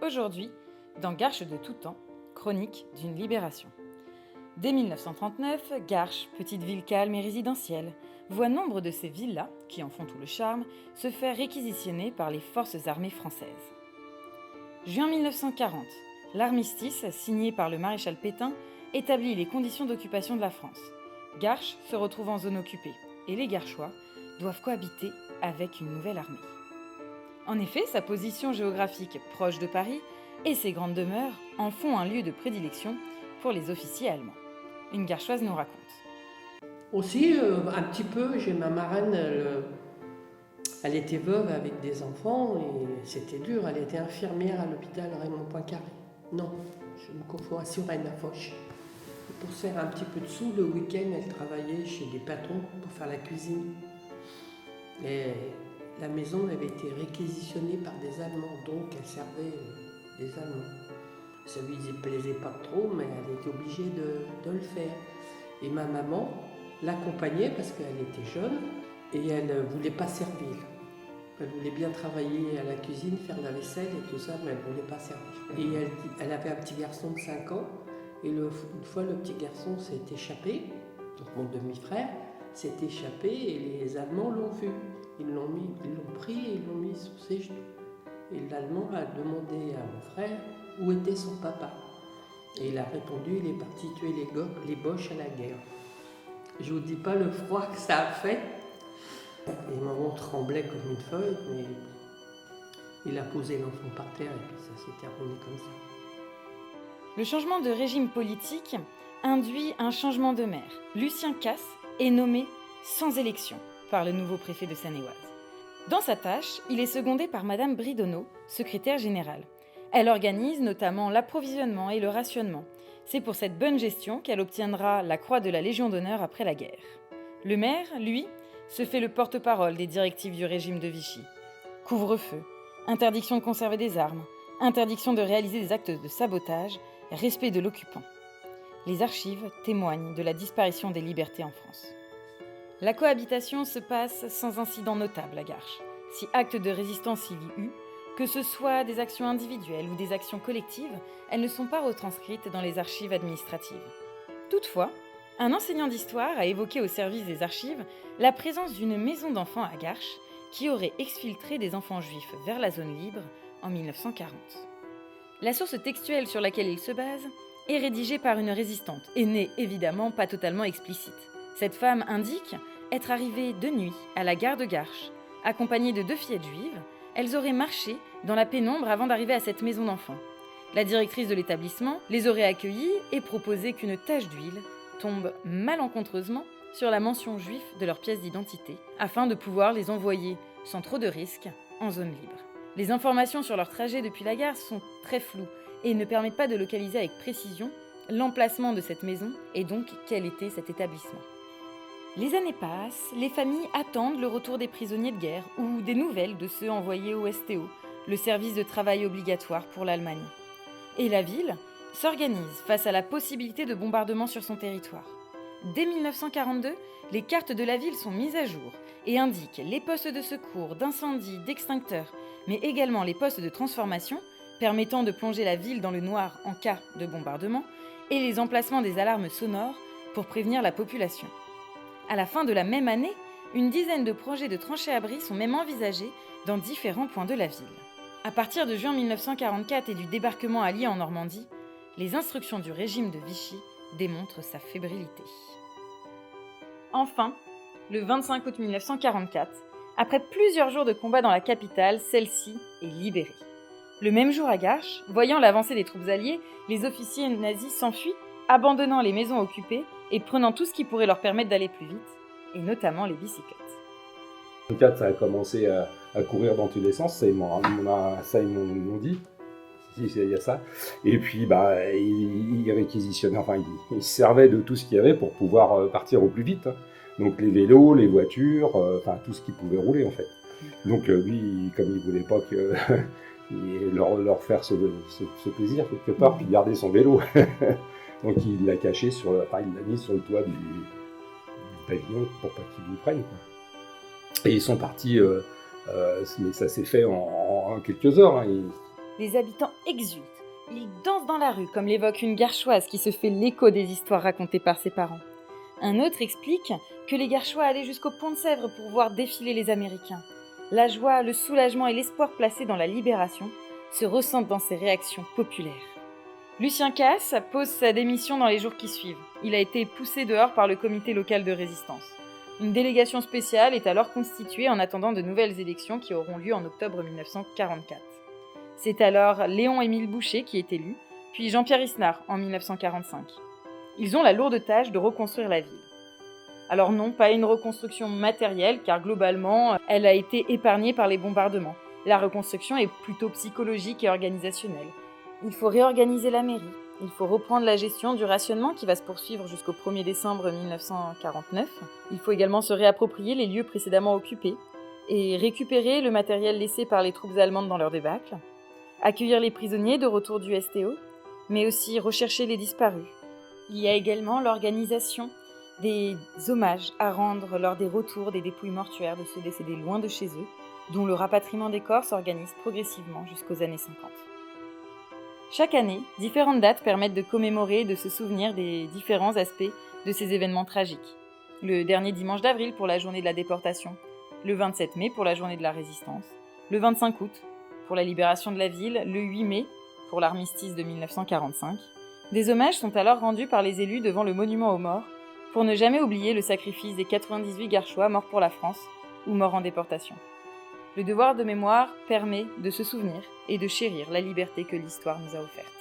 aujourd'hui, dans Garches de tout temps, chronique d'une libération. Dès 1939, Garches, petite ville calme et résidentielle, voit nombre de ces villas, qui en font tout le charme, se faire réquisitionner par les forces armées françaises. Juin 1940, l'armistice, signé par le maréchal Pétain, établit les conditions d'occupation de la France. Garches se retrouve en zone occupée, et les Garchois doivent cohabiter avec une nouvelle armée. En effet, sa position géographique proche de Paris et ses grandes demeures en font un lieu de prédilection pour les officiers allemands. Une Garchoise nous raconte. Aussi, un petit peu, j'ai ma marraine, elle était veuve avec des enfants et c'était dur. Elle était infirmière à l'hôpital Raymond Poincaré. Non, je me confonds à Suresnes, à Foch. Pour se faire un petit peu de sous, le week-end, elle travaillait chez des patrons pour faire la cuisine. Et la maison avait été réquisitionnée par des Allemands, donc elle servait des Allemands. Ça lui plaisait pas trop, mais elle était obligée de le faire. Et ma maman l'accompagnait parce qu'elle était jeune et elle ne voulait pas servir. Elle voulait bien travailler à la cuisine, faire la vaisselle et tout ça, mais elle ne voulait pas servir. Et elle avait un petit garçon de 5 ans, et une fois le petit garçon s'est échappé, donc mon demi-frère s'est échappé et les Allemands l'ont vu. Ils l'ont pris et ils l'ont mis sur ses genoux. Et l'Allemand a demandé à mon frère où était son papa. Et il a répondu, il est parti tuer les Boches à la guerre. Je vous dis pas le froid que ça a fait. Et maman tremblait comme une feuille, mais il a posé l'enfant par terre et puis ça s'est terminé comme ça. Le changement de régime politique induit un changement de maire. Lucien Casse est nommé sans élection par le nouveau préfet de Seine-et-Oise. Dans sa tâche, il est secondé par Madame Bridonneau, secrétaire générale. Elle organise notamment l'approvisionnement et le rationnement. C'est pour cette bonne gestion qu'elle obtiendra la croix de la Légion d'honneur après la guerre. Le maire, lui, se fait le porte-parole des directives du régime de Vichy. Couvre-feu, interdiction de conserver des armes, interdiction de réaliser des actes de sabotage, respect de l'occupant. Les archives témoignent de la disparition des libertés en France. La cohabitation se passe sans incident notable à Garches. Si acte de résistance il y eut, que ce soit des actions individuelles ou des actions collectives, elles ne sont pas retranscrites dans les archives administratives. Toutefois, un enseignant d'histoire a évoqué au service des archives la présence d'une maison d'enfants à Garches qui aurait exfiltré des enfants juifs vers la zone libre en 1940. La source textuelle sur laquelle il se base est rédigée par une résistante et n'est évidemment pas totalement explicite. Cette femme indique être arrivée de nuit à la gare de Garches, accompagnée de 2 fillettes juives. Elles auraient marché dans la pénombre avant d'arriver à cette maison d'enfants. La directrice de l'établissement les aurait accueillies et proposé qu'une tache d'huile tombe malencontreusement sur la mention juif de leur pièce d'identité, afin de pouvoir les envoyer, sans trop de risques, en zone libre. Les informations sur leur trajet depuis la gare sont très floues et ne permettent pas de localiser avec précision l'emplacement de cette maison et donc quel était cet établissement. Les années passent, les familles attendent le retour des prisonniers de guerre ou des nouvelles de ceux envoyés au STO, le service de travail obligatoire pour l'Allemagne. Et la ville s'organise face à la possibilité de bombardement sur son territoire. Dès 1942, les cartes de la ville sont mises à jour et indiquent les postes de secours, d'incendie, d'extincteurs, mais également les postes de transformation permettant de plonger la ville dans le noir en cas de bombardement et les emplacements des alarmes sonores pour prévenir la population. À la fin de la même année, une dizaine de projets de tranchées-abris sont même envisagés dans différents points de la ville. À partir de juin 1944 et du débarquement allié en Normandie, les instructions du régime de Vichy démontrent sa fébrilité. Enfin, le 25 août 1944, après plusieurs jours de combat dans la capitale, celle-ci est libérée. Le même jour à Garches, voyant l'avancée des troupes alliées, les officiers nazis s'enfuient, abandonnant les maisons occupées et prenant tout ce qui pourrait leur permettre d'aller plus vite, et notamment les bicyclettes. En 1944, ça a commencé à courir dans tous les sens, ça ils m'ont dit. Il y a ça. Et puis, ils réquisitionnaient, ils se servaient de tout ce qu'il y avait pour pouvoir partir au plus vite. Donc les vélos, les voitures, tout ce qui pouvait rouler en fait. Donc lui, comme il voulait pas que leur faire ce plaisir quelque part, puis garder son vélo. Donc il l'a caché il l'a mis sur le toit du pavillon pour pas qu'ils lui prennent, quoi. Et ils sont partis, mais ça s'est fait en quelques heures. Les habitants exultent. Ils dansent dans la rue, comme l'évoque une Garchoise qui se fait l'écho des histoires racontées par ses parents. Un autre explique que les Garchois allaient jusqu'au Pont de Sèvres pour voir défiler les Américains. La joie, le soulagement et l'espoir placés dans la libération se ressentent dans ces réactions populaires. Lucien Casse pose sa démission dans les jours qui suivent. Il a été poussé dehors par le comité local de résistance. Une délégation spéciale est alors constituée en attendant de nouvelles élections qui auront lieu en octobre 1944. C'est alors Léon-Émile Boucher qui est élu, puis Jean-Pierre Isnard en 1945. Ils ont la lourde tâche de reconstruire la ville. Alors non, pas une reconstruction matérielle, car globalement, elle a été épargnée par les bombardements. La reconstruction est plutôt psychologique et organisationnelle. Il faut réorganiser la mairie, il faut reprendre la gestion du rationnement qui va se poursuivre jusqu'au 1er décembre 1949. Il faut également se réapproprier les lieux précédemment occupés et récupérer le matériel laissé par les troupes allemandes dans leur débâcle, accueillir les prisonniers de retour du STO, mais aussi rechercher les disparus. Il y a également l'organisation des hommages à rendre lors des retours des dépouilles mortuaires de ceux décédés loin de chez eux, dont le rapatriement des corps s'organise progressivement jusqu'aux années 50. Chaque année, différentes dates permettent de commémorer et de se souvenir des différents aspects de ces événements tragiques. Le dernier dimanche d'avril pour la journée de la déportation, le 27 mai pour la journée de la résistance, le 25 août pour la libération de la ville, le 8 mai pour l'armistice de 1945. Des hommages sont alors rendus par les élus devant le monument aux morts pour ne jamais oublier le sacrifice des 98 Garchois morts pour la France ou morts en déportation. Le devoir de mémoire permet de se souvenir et de chérir la liberté que l'histoire nous a offerte.